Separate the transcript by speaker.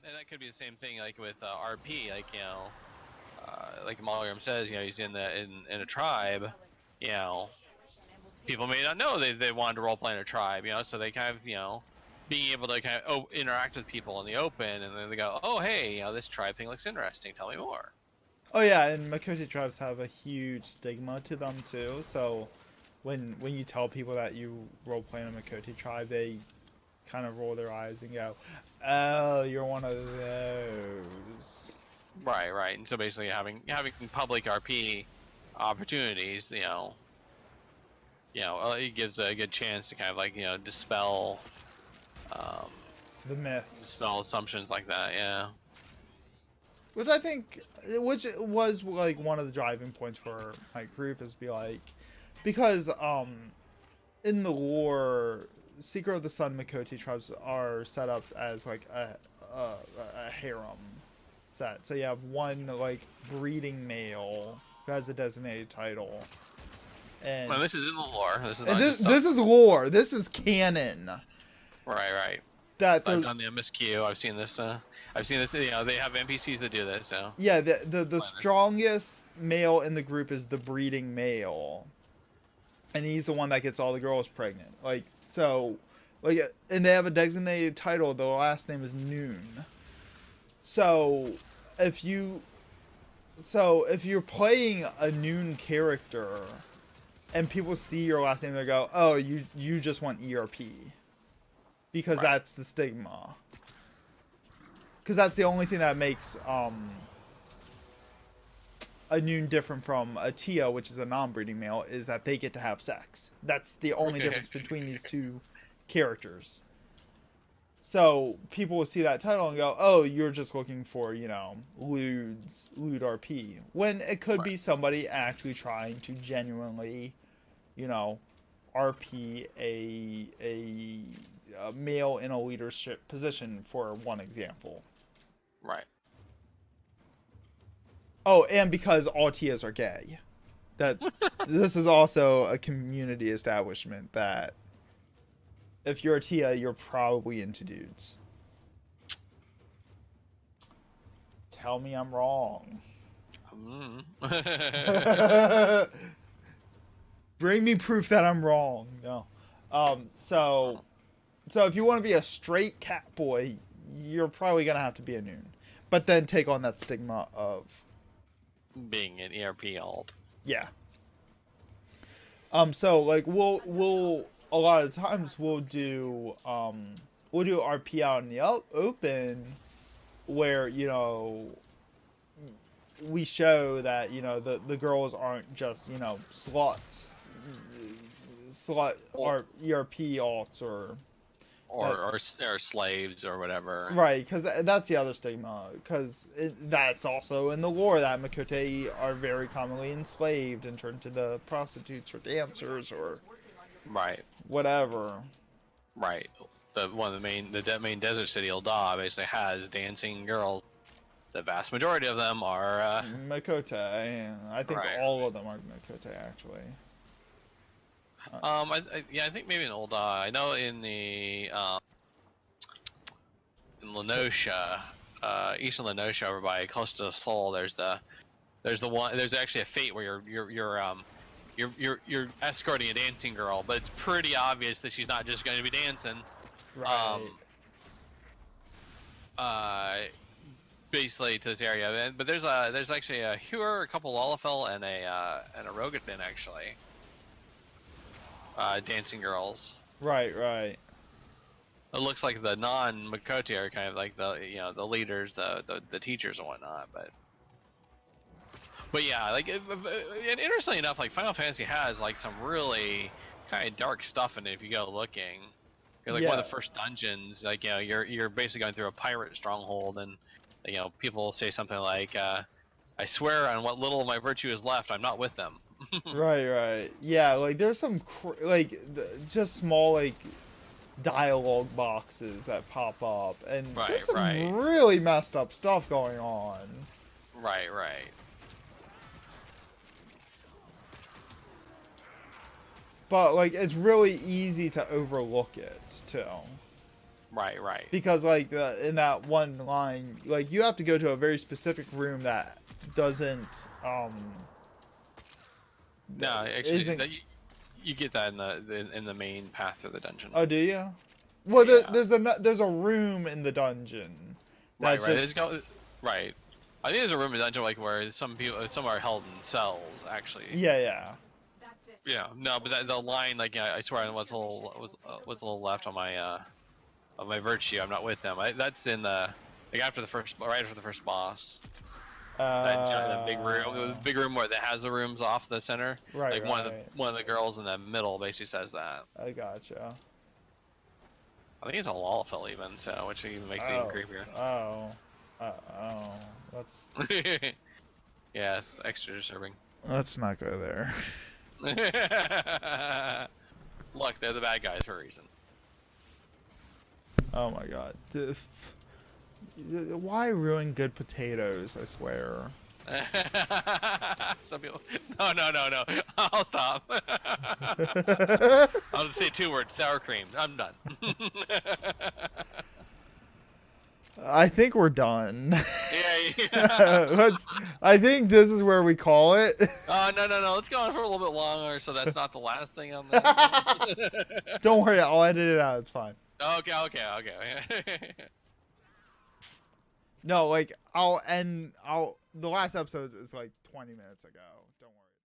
Speaker 1: and that could be the same thing like with RP, like like Malgrim says, he's in a tribe, you know, people may not know they wanted to roleplay in a tribe, so they kind of being able to kind of interact with people in the open, and then they go, oh hey, this tribe thing looks interesting. Tell me more.
Speaker 2: Oh yeah, and Makoti tribes have a huge stigma to them too. So when you tell people that you roleplay in a Makoti tribe, they kind of roll their eyes and go, "Oh, you're one of those."
Speaker 1: Right, right. And so basically, having public RP opportunities, it gives a good chance to kind of like dispel
Speaker 2: The myths.
Speaker 1: dispel assumptions like that. Yeah.
Speaker 2: Which I think, which was like one of the driving points for my group is be like, because in the lore, Secret of the Sun Makoti tribes are set up as like a harem set. So you have one like breeding male who has a designated title. And
Speaker 1: Well, this is in the lore. This is
Speaker 2: and
Speaker 1: not just
Speaker 2: this is lore. This is canon.
Speaker 1: right, right.
Speaker 2: That
Speaker 1: I've done the MSQ. I've seen this. I've seen this. They have NPCs that do this. So
Speaker 2: yeah, the strongest male in the group is the breeding male, and he's the one that gets all the girls pregnant. Like so, like, and they have a designated title. The last name is Noon. So if you're playing a Noon character, and people see your last name, they go, "Oh, you just want ERP," because
Speaker 1: right.
Speaker 2: that's the stigma. Because that's the only thing that makes a Noon different from a Tia, which is a non-breeding male, is that they get to have sex. That's the only difference between these two characters. So people will see that title and go, "Oh, you're just looking for, lewd RP," when it could be somebody actually trying to genuinely, RP a male in a leadership position, for one example.
Speaker 1: Right.
Speaker 2: Oh, and because all Tias are gay. That this is also a community establishment that if you're a Tia, you're probably into dudes. Tell me I'm wrong. Bring me proof that I'm wrong. No. So if you want to be a straight cat boy, you're probably gonna have to be a Noon, but then take on that stigma of
Speaker 1: being an ERP alt.
Speaker 2: Yeah. So like we'll a lot of times we'll do RP out in the open, where we show that the girls aren't just sluts, or ERP alts
Speaker 1: or slaves or whatever.
Speaker 2: Right, because that's the other stigma. Because that's also in the lore that Makoti are very commonly enslaved and turned into prostitutes or dancers or
Speaker 1: right,
Speaker 2: whatever.
Speaker 1: Right. The main desert city, Ul'dah, basically has dancing girls. The vast majority of them are
Speaker 2: Makoti. I think all of them are Makoti, actually.
Speaker 1: I think maybe in Ul'dah. I know in the in Lenosha, eastern Lenosha, over by close to the Soul, there's actually a fate where you're escorting a dancing girl, but it's pretty obvious that she's not just going to be dancing.
Speaker 2: Right.
Speaker 1: Basically to this area, but there's actually a Hur, a couple Lullafell, and a Rogathin actually. Dancing girls.
Speaker 2: Right.
Speaker 1: It looks like the non-Makoti are kind of like the leaders, the teachers and whatnot, but yeah, like and interestingly enough, like Final Fantasy has like some really kind of dark stuff in it if you go looking. One of the first dungeons, like you're basically going through a pirate stronghold, and people will say something like, "I swear on what little of my virtue is left, I'm not with them."
Speaker 2: Right. Yeah, like there's some just small like dialogue boxes that pop up, and there's some really messed up stuff going on.
Speaker 1: Right.
Speaker 2: But like it's really easy to overlook it too.
Speaker 1: Right.
Speaker 2: Because like in that one line, like you have to go to a very specific room that doesn't
Speaker 1: No, actually, you get that in the main path of the dungeon.
Speaker 2: Oh, do you? Well,
Speaker 1: Yeah.
Speaker 2: there's a room in the dungeon.
Speaker 1: Right.
Speaker 2: Just...
Speaker 1: Right. I think there's a room in the dungeon like where some are held in cells actually.
Speaker 2: Yeah.
Speaker 1: Yeah. No, but the line, like, I swear, was a little left on my virtue. I'm not with them. That's in the right after the first boss. That big room where that has the rooms off the center.
Speaker 2: Right.
Speaker 1: Like one of the girls in the middle basically says that.
Speaker 2: I gotcha.
Speaker 1: I think it's a Lalafell even, so which even makes it even creepier.
Speaker 2: That's...
Speaker 1: Yeah, it's extra disturbing.
Speaker 2: Let's not go there.
Speaker 1: Look, they're the bad guys for a reason.
Speaker 2: Oh my god. Why ruin good potatoes, I swear.
Speaker 1: Some people... No. I'll stop. I'll just say 2 words, sour cream. I'm done.
Speaker 2: I think we're done.
Speaker 1: Yeah.
Speaker 2: I think this is where we call it.
Speaker 1: No. Let's go on for a little bit longer, so that's not the last thing on there.
Speaker 2: Don't worry, I'll edit it out. It's fine.
Speaker 1: Okay.
Speaker 2: No, like the last episode is like 20 minutes ago. Don't worry.